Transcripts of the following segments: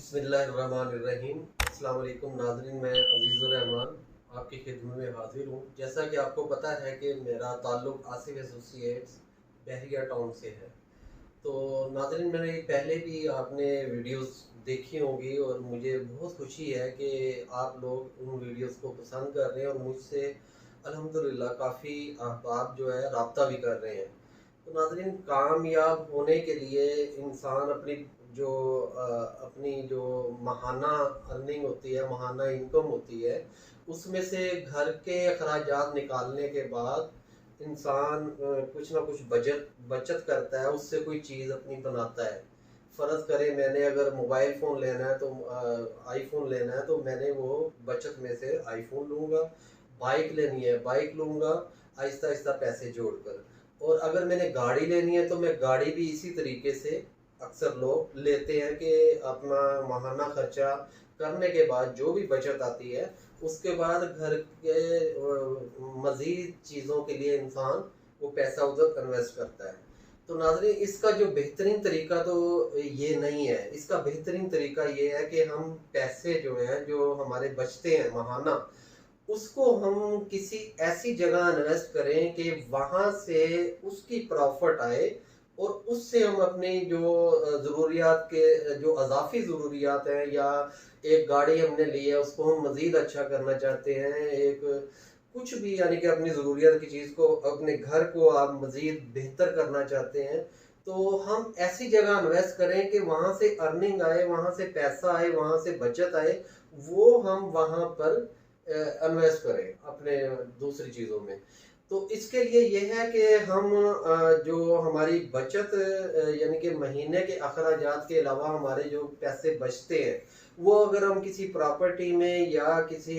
बिस्मिल्लाहिर्रहमानिर्रहीम। अस्सलाम वालेकुम नाज़रीन, मैं अज़ीज़ुर रहमान आपकी खिदमत में हाज़िर हूँ। जैसा कि आपको पता है कि मेरा ताल्लुक़ आसिफ एसोसिएट्स बहरिया टाउन से है। तो नाज़रीन, मैंने पहले भी आपने वीडियोस देखी होंगी और मुझे बहुत खुशी है कि आप लोग उन वीडियोस को पसंद कर रहे हैं और मुझसे अल्हम्दुलिल्लाह काफ़ी अहबाब जो है रब्ता भी कर रहे हैं। तो नाज़रीन, कामयाब होने के लिए इंसान जो अपनी जो माहाना अर्निंग होती है, माहाना इनकम होती है, उसमें से घर के अखराजात निकालने के बाद इंसान कुछ ना कुछ बचत करता है, उससे कोई चीज़ अपनी बनाता है। फ़र्ज़ करें मैंने अगर मोबाइल फ़ोन लेना है तो आईफ़ोन लेना है तो मैंने वो बचत में से आईफ़ोन लूँगा। बाइक लेनी है बाइक लूँगा, आहिस्ता-आहिस्ता पैसे जोड़कर। और अगर मैंने गाड़ी लेनी है तो मैं गाड़ी भी इसी तरीके से अक्सर लोग लेते हैं कि अपना माहाना खर्चा करने के बाद जो भी बचत आती है उसके बाद घर के मज़ीद चीज़ों के लिए इंसान वो पैसा उधर इन्वेस्ट करता है। तो नाज़रीन, इसका जो बेहतरीन तरीका तो ये नहीं है। इसका बेहतरीन तरीका ये है कि हम पैसे जो हैं, जो हमारे बचते हैं माहाना, उसको हम किसी ऐसी जगह इन्वेस्ट करें कि वहाँ से उसकी प्रॉफ़िट आए और उससे हम अपनी जो ज़रूरियात के जो अज़ाफ़ी ज़रूरियात हैं, या एक गाड़ी हमने ली है उसको हम मज़ीद अच्छा करना चाहते हैं, एक कुछ भी यानी कि अपनी ज़रूरियात की चीज़ को, अपने घर को आप मज़ीद बेहतर करना चाहते हैं, तो हम ऐसी जगह इन्वेस्ट करें कि वहाँ से अर्निंग आए, वहाँ से पैसा आए, वहाँ से बचत आए, वो हम वहाँ पर इन्वेस्ट करें अपने दूसरी चीज़ों में। तो इसके लिए ये है कि हम जो हमारी बचत यानी कि महीने के अखराजात के अलावा हमारे जो पैसे बचते हैं, वो अगर हम किसी प्रॉपर्टी में या किसी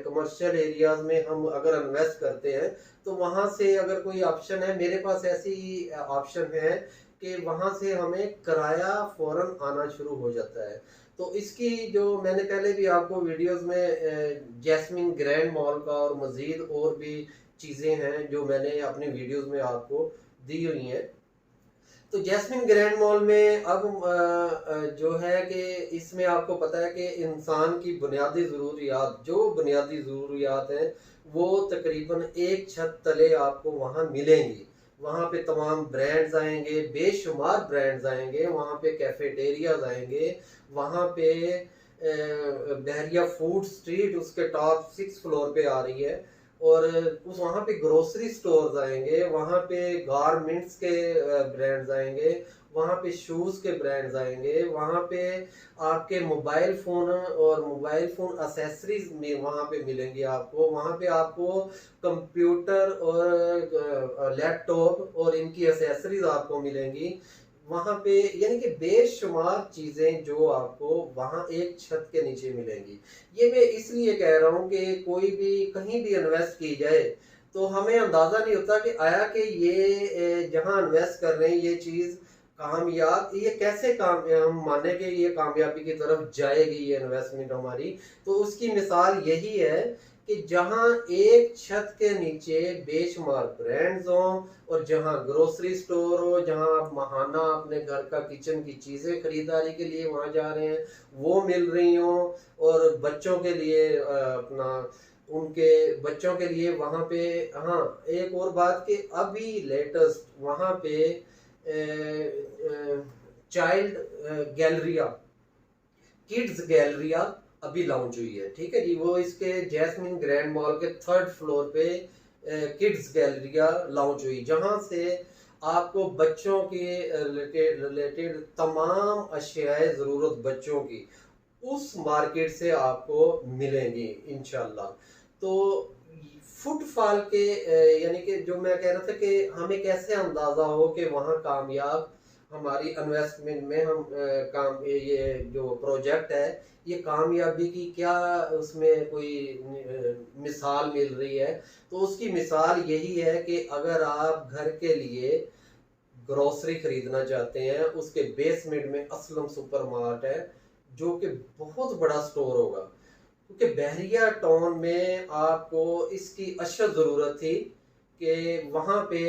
कमर्शियल एरियाज़ में हम अगर इन्वेस्ट करते हैं, तो वहाँ से अगर कोई ऑप्शन है, मेरे पास ऐसी ऑप्शन है कि वहाँ से हमें किराया फ़ौरन आना शुरू हो जाता है। तो इसकी जो मैंने पहले भी आपको वीडियोज़ में जैस्मिन ग्रैंड मॉल का और मज़ीद और भी चीज़ें हैं जो मैंने अपनी वीडियोज़ में आपको दी हुई हैं। तो जैस्मिन ग्रैंड मॉल में अब जो है कि इसमें आपको पता है कि इंसान की बुनियादी ज़रूरियात, जो बुनियादी ज़रूरियात हैं, वो तकरीबन एक छत तले आपको वहाँ मिलेंगी। वहाँ पे तमाम ब्रांड्स आएँगे, बेशुमार ब्रांड्स आएँगे, वहाँ पे कैफ़ेटेरियाज़ आएँगे, वहाँ पे बहरिया फूड स्ट्रीट उसके टॉप 6 फ्लोर पे आ रही है, और उस वहाँ पे ग्रोसरी स्टोर्स आएँगे, वहाँ पे गारमेंट्स के ब्रांड्स आएँगे, वहाँ पे शूज़ के ब्रांड्स आएँगे, वहाँ पे आपके मोबाइल फ़ोन और मोबाइल फ़ोन एक्सेसरीज़ में वहाँ पे मिलेंगी आपको, वहाँ पे आपको कंप्यूटर और लैपटॉप और इनकी एक्सेसरीज़ आपको मिलेंगी। वहाँ पे यानी कि बेशुमार चीज़ें जो आपको वहाँ एक छत के नीचे मिलेंगी। ये मैं इसलिए कह रहा हूँ कि कोई भी कहीं भी इन्वेस्ट की जाए तो हमें अंदाज़ा नहीं होता कि आया कि ये जहाँ इन्वेस्ट कर रहे हैं ये चीज़ कामयाब, ये कैसे काम हम माने कि ये कामयाबी की तरफ जाएगी ये इन्वेस्टमेंट हमारी। तो उसकी मिसाल यही है कि जहाँ एक छत के नीचे बेशुमार ब्रांड्स हों और जहाँ ग्रोसरी स्टोर हो, जहाँ आप माहाना अपने घर का किचन की चीज़ें खरीदारी के लिए वहाँ जा रहे हैं, वो मिल रही हों, और बच्चों के लिए अपना उनके बच्चों के लिए वहाँ पे, हाँ, एक और बात कि अभी लेटेस्ट वहाँ पे चाइल्ड गैलरिया, किड्स गैलरिया अभी लॉन्च हुई है। ठीक है जी, वो इसके जैस्मिन ग्रैंड मॉल के 3rd फ्लोर पे किड्स गैलरिया लॉन्च हुई, जहाँ से आपको बच्चों के रिलेटेड तमाम अशियाए ज़रूरत बच्चों की उस मार्केट से आपको मिलेंगी इंशाल्लाह। तो फुटफॉल के यानी कि जो मैं कह रहा था कि हमें कैसे अंदाज़ा हो कि वहाँ कामयाब हमारी इन्वेस्टमेंट में हम काम ये जो प्रोजेक्ट है ये कामयाबी की क्या उसमें कोई मिसाल मिल रही है। तो उसकी मिसाल यही है कि अगर आप घर के लिए ग्रोसरी खरीदना चाहते हैं, उसके बेसमेंट में असलम सुपर मार्ट है, जो कि बहुत बड़ा स्टोर होगा, क्योंकि बहरिया टाउन में आपको इसकी अशद ज़रूरत थी कि वहाँ पे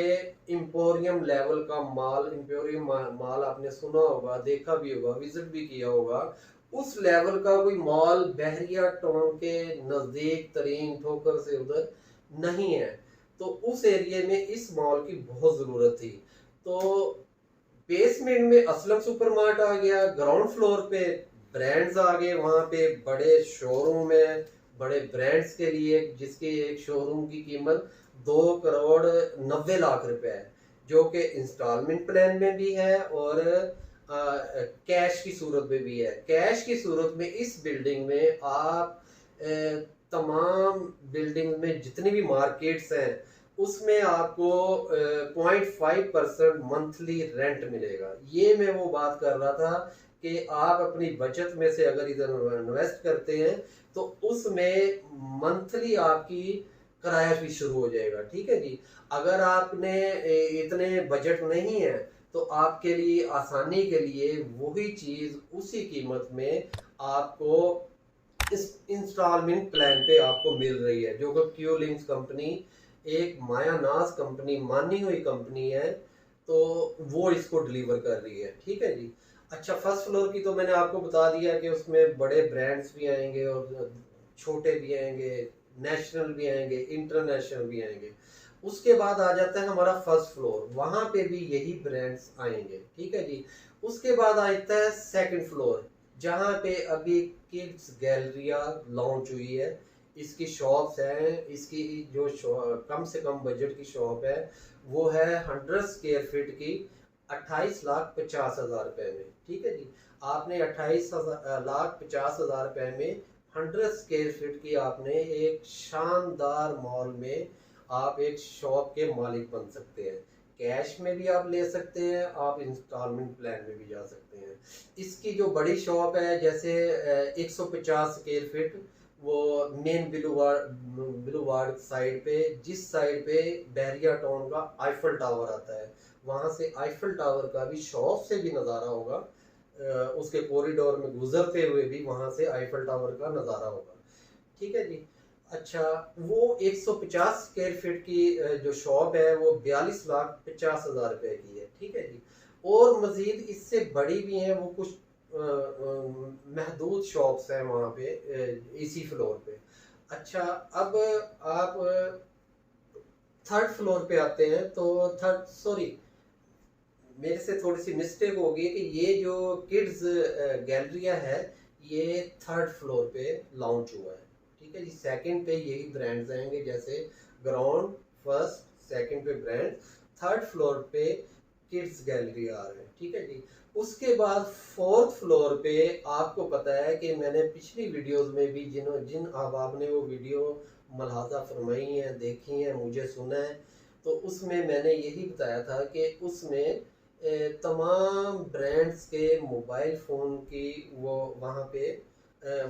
एम्पोरियम लेवल का माल, एम्पोरियम माल आपने सुना होगा, देखा भी होगा, विजिट भी किया होगा, उस लेवल का कोई मॉल बहरिया टाउन के नजदीक तरीन ठोकर से उधर नहीं है। तो उस एरिया में इस मॉल की बहुत जरूरत थी। तो बेसमेंट में असलम सुपरमार्ट आ गया, ग्राउंड फ्लोर पे ब्रांड्स आ गए, वहां पे बड़े शोरूम है बड़े ब्रांड्स के लिए, जिसकी एक शोरूम की कीमत 2 करोड़ 90 लाख रुपए है, जो कि इंस्टॉलमेंट प्लान में भी है और कैश की सूरत में भी है। कैश की सूरत में इस बिल्डिंग में आप तमाम बिल्डिंग में जितनी भी मार्केट्स हैं उसमें आपको 0.5% मंथली रेंट मिलेगा। ये मैं वो बात कर रहा था कि आप अपनी बचत में से अगर इधर इन्वेस्ट करते हैं तो उसमें मंथली आपकी किराया भी शुरू हो जाएगा। ठीक है जी। अगर आपने इतने बजट नहीं है तो आपके लिए आसानी के लिए वही चीज उसी कीमत में आपको इस इंस्टॉलमेंट प्लान पे आपको मिल रही है, जो कि क्यूलिंग्स कंपनी एक मायानाज कंपनी मानी हुई कंपनी है, तो वो इसको डिलीवर कर रही है। ठीक है जी। अच्छा, फर्स्ट फ्लोर की तो मैंने आपको बता दिया कि उसमें बड़े ब्रांड्स भी आएंगे और छोटे भी आएंगे, नेशनल भी आएंगे, इंटरनेशनल भी आएंगे। उसके बाद आ जाता है हमारा फर्स्ट फ्लोर, वहां पे भी यही ब्रांड्स आएंगे। ठीक है जी। उसके बाद आता है सेकंड फ्लोर, जहाँ पे अभी किड्स गैलरिया लॉन्च हुई है। इसकी शॉप्स हैं, इसकी जो कम से कम बजट की शॉप है वो है 100 स्क्वायर फीट की 28,50,000 रुपए में। ठीक है जी। आपने 28,50,000 रुपए में 100 स्क्वायर फीट की आपने एक शानदार मॉल में आप एक शॉप के मालिक बन सकते हैं। कैश में भी आप ले सकते हैं, आप इंस्टॉलमेंट प्लान में भी जा सकते हैं। इसकी जो बड़ी शॉप है जैसे 150 स्क्वायर फीट, वो मेन बिलूवार्ड साइड पे, जिस साइड पे बहरिया टाउन का आईफल टावर आता है, वहां से आईफल टावर का भी शॉप से भी नज़ारा होगा। उसके कॉरिडोर में गुजरते हुए भी वहां से आईफल टावर का नज़ारा होगा। ठीक है जी। अच्छा, वो 150 स्क्वायर फीट की जो शॉप है वो 42,50,000 रुपए की है। ठीक है जी। और मजीद इससे बड़ी भी हैं, वो कुछ महदूद शॉप्स हैं वहाँ पे इसी फ्लोर पे। अच्छा, अब आप थर्ड फ्लोर पे आते हैं तो थर्ड, सॉरी, मेरे से थोड़ी सी मिस्टेक हो गई कि ये जो किड्स गैलरिया है ये थर्ड फ्लोर पे लॉन्च हुआ है। ठीक है जी। सेकंड पे यही ब्रांड्स आएंगे, जैसे ग्राउंड फर्स्ट सेकंड पे ब्रांड, थर्ड फ्लोर पे किड्स गैलरी आ रहे हैं। ठीक है जी। उसके बाद फोर्थ फ्लोर पे आपको पता है कि मैंने पिछली वीडियोस में भी जिन अहबाब ने वो वीडियो मलाजा फरमाई है, देखी है, मुझे सुना है, तो उसमें मैंने यही बताया था कि उसमें तमाम ब्रांड्स के मोबाइल फ़ोन की वो वहाँ पे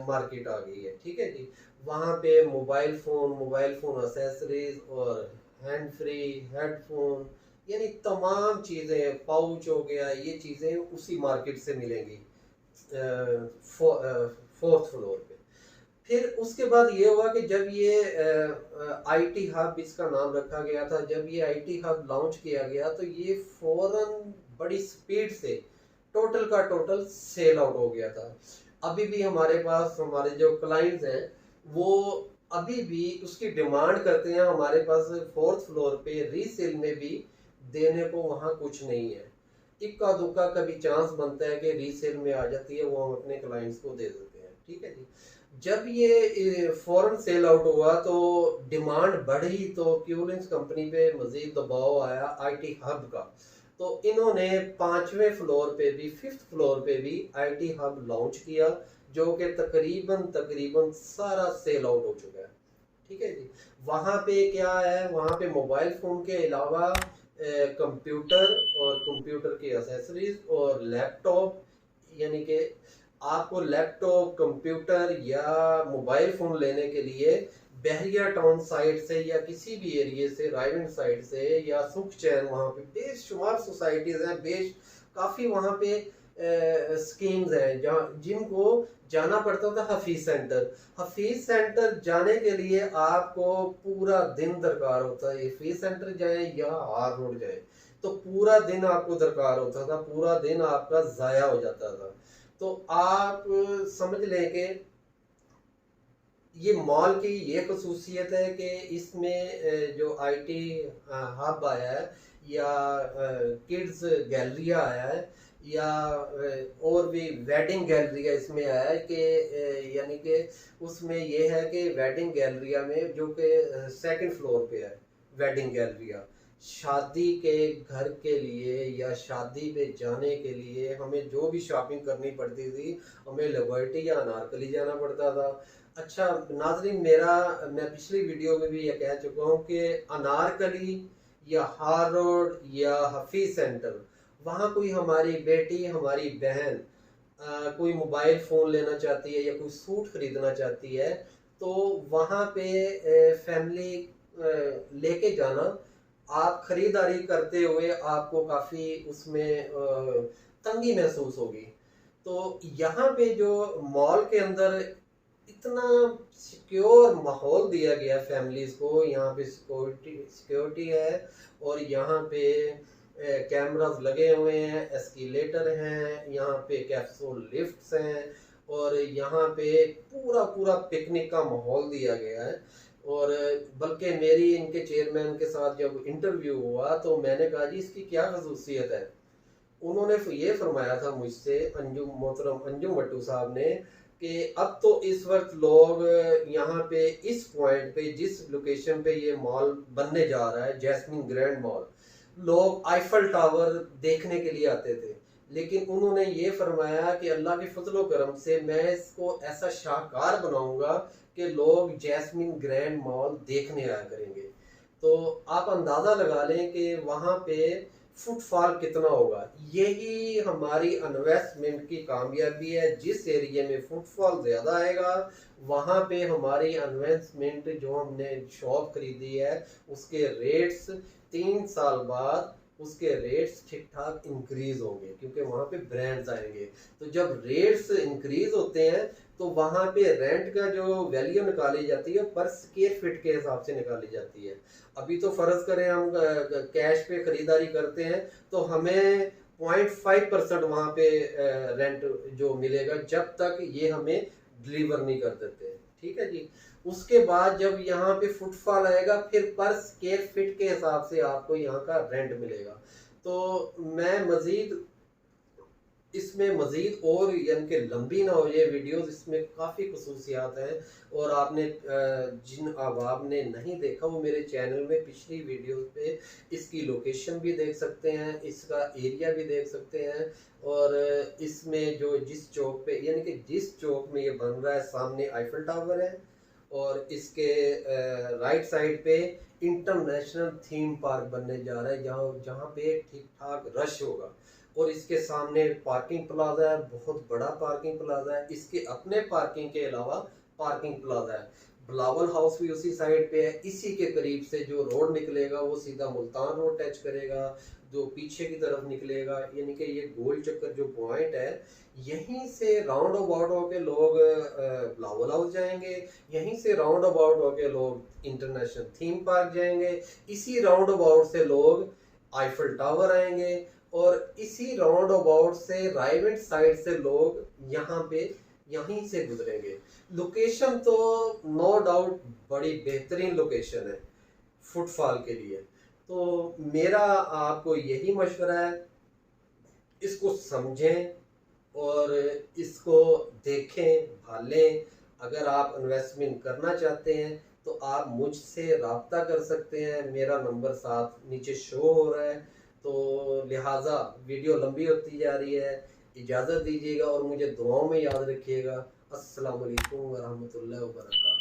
मार्केट आ गई है। ठीक है जी। वहाँ पे मोबाइल फ़ोन एसेसरीज और हैंड फ्री हेडफोन, यानी तमाम चीज़ें, पाउच हो गया, ये चीज़ें उसी मार्केट से मिलेंगी फोर्थ फ्लोर पे। फिर उसके बाद ये हुआ कि जब ये आईटी हब इसका नाम रखा गया था, जब ये आईटी हब लॉन्च किया गया तो ये फौरन बड़ी स्पीड से टोटल का टोटल सेल आउट हो गया था। अभी भी हमारे पास हमारे जो क्लाइंट्स हैं वो अभी भी उसकी डिमांड करते हैं। हमारे पास फोर्थ फ्लोर पे रीसेल में भी देने को वहाँ कुछ नहीं है, इक्का दुक्का कभी चांस बनता है कि रीसेल में आ जाती है, वो हम अपने क्लाइंट्स को दे देते हैं। ठीक है जी। जब ये फॉरेन सेल आउट हुआ तो डिमांड बढ़ी, तो क्यूलिंग्स कंपनी पे मजीद दबाव आया आईटी हब का, तो इन्होंने पांचवें फ्लोर पे भी, फिफ्थ फ्लोर पे भी आईटी हब लॉन्च किया, जो कि तकरीबन तकरीबन सारा सेल आउट हो चुका है। ठीक है जी। वहाँ पे क्या है, वहाँ पे मोबाइल फ़ोन के अलावा कंप्यूटर और कंप्यूटर की एसेसरीज और लैपटॉप, यानी कि आपको लैपटॉप, कंप्यूटर या मोबाइल फ़ोन लेने के लिए बहरिया टाउन साइड से या किसी भी एरिए से, रायगंज साइड से या सुख चैन, वहाँ पे बेशुमार सोसाइटीज़ हैं, काफ़ी वहाँ पे स्कीम्स हैं जहाँ जिनको जाना पड़ता था हफीज सेंटर। हफीज सेंटर जाने के लिए आपको पूरा दिन दरकार होता है, हफीज सेंटर जाए या हार रोड जाए तो पूरा दिन आपको दरकार होता था, पूरा दिन आपका ज़ाया हो जाता था। तो आप समझ लें कि ये मॉल की ये खसूसियत है कि इसमें जो आईटी हब आया है या किड्स गैलरिया आया है या और भी वेडिंग गैलरिया इसमें आया है कि यानी कि उसमें ये है कि वेडिंग गैलरिया में जो कि सेकंड फ्लोर पे है वेडिंग गैलरिया, शादी के घर के लिए या शादी पे जाने के लिए हमें जो भी शॉपिंग करनी पड़ती थी हमें लिबर्टी या अनारकली जाना पड़ता था। अच्छा नाजरीन, मैं पिछली वीडियो में भी ये कह चुका हूँ कि अनारकली या हार रोड या हफीज सेंटर, वहाँ कोई हमारी बेटी हमारी बहन कोई मोबाइल फ़ोन लेना चाहती है या कोई सूट खरीदना चाहती है तो वहाँ पे फैमिली लेके जाना, आप खरीदारी करते हुए आपको काफ़ी उसमें तंगी महसूस होगी। तो यहाँ पे जो मॉल के अंदर इतना सिक्योर माहौल दिया गया फैमिलीज को, यहाँ पे सिक्योरिटी है और यहाँ पे कैमरास लगे हुए हैं, एस्केलेटर हैं, यहाँ पे कैप्सूल लिफ्ट्स हैं और यहाँ पे पूरा पूरा पिकनिक का माहौल दिया गया है। और बल्कि मेरी इनके चेयरमैन के साथ जब इंटरव्यू हुआ तो मैंने कहा जी इसकी क्या खसूसियत है, उन्होंने ये फरमाया था मुझसे, मोहतरम अंजुम भट्टू साहब ने, कि अब तो इस वक्त लोग यहाँ पे इस पॉइंट पे जिस लोकेशन पे ये मॉल बनने जा रहा है जैस्मिन ग्रैंड मॉल, लोग आईफल टावर देखने के लिए आते थे, लेकिन उन्होंने ये फरमाया कि अल्लाह के फजलो करम से मैं इसको ऐसा शाहकार बनाऊंगा कि लोग जैस्मिन ग्रैंड मॉल देखने आया करेंगे। तो आप अंदाज़ा लगा लें कि वहाँ पे फुटफॉल कितना होगा। यही हमारी इन्वेस्टमेंट की कामयाबी है, जिस एरिया में फुटफॉल ज़्यादा आएगा वहाँ पे हमारी इन्वेस्टमेंट जो हमने शॉप खरीदी है उसके रेट्स 3 साल बाद उसके रेट्स ठीक ठाक इंक्रीज होंगे, क्योंकि वहाँ पे ब्रांड्स आएंगे। तो जब रेट्स इंक्रीज होते हैं तो वहाँ पे रेंट का जो वैल्यू निकाली जाती है पर स्क्वायर फीट के हिसाब से निकाली जाती है। अभी तो फर्ज करें हम कैश पे खरीदारी करते हैं तो हमें 0.5% वहाँ पे रेंट जो मिलेगा जब तक ये हमें डिलीवर नहीं कर देते। ठीक है जी। उसके बाद जब यहाँ पे फुटफॉल आएगा फिर पर स्क्वायर फीट के हिसाब से आपको यहाँ का रेंट मिलेगा। तो मैं मजीद इसमें मजीद और यानी कि लंबी ना हो ये वीडियोस, इसमें काफ़ी खसूसियात हैं और आपने जिन अहबाब ने नहीं देखा वो मेरे चैनल में पिछली वीडियोस पे इसकी लोकेशन भी देख सकते हैं, इसका एरिया भी देख सकते हैं और इसमें जो जिस चौक पे यानी कि जिस चौक में ये बन रहा है सामने आईफल टावर है और इसके राइट साइड पे इंटरनेशनल थीम पार्क बनने जा रहा है जहाँ पे ठीक ठाक रश होगा और इसके सामने पार्किंग प्लाजा है, बहुत बड़ा पार्किंग प्लाजा है। इसके अपने पार्किंग के अलावा पार्किंग प्लाजा है। बिलावल हाउस भी उसी साइड पे है। इसी के करीब से जो रोड निकलेगा वो सीधा मुल्तान रोड टच करेगा, जो पीछे की तरफ निकलेगा यानी कि ये गोल चक्कर जो पॉइंट है यहीं से राउंड अबाउट होके लोग बिलावल हाउस जाएंगे, यहीं से राउंड अबाउट होके लोग इंटरनेशनल थीम पार्क जाएंगे, इसी राउंड अबाउट से लोग आईफल टावर आएंगे और इसी राउंड अबाउट से राइट साइड से लोग यहाँ पे यहीं से गुजरेंगे। लोकेशन तो नो डाउट बड़ी बेहतरीन लोकेशन है फुटफॉल के लिए। तो मेरा आपको यही मशवरा है, इसको समझें और इसको देखें भालें। अगर आप इन्वेस्टमेंट करना चाहते हैं तो आप मुझसे रब्ता कर सकते हैं, मेरा नंबर साथ नीचे शो हो रहा है। तो लिहाजा वीडियो लंबी होती जा रही है, इजाज़त दीजिएगा और मुझे दुआओं में याद रखिएगा। अस्सलाम वालेकुम व रहमतुल्लाहि व बरकातहू।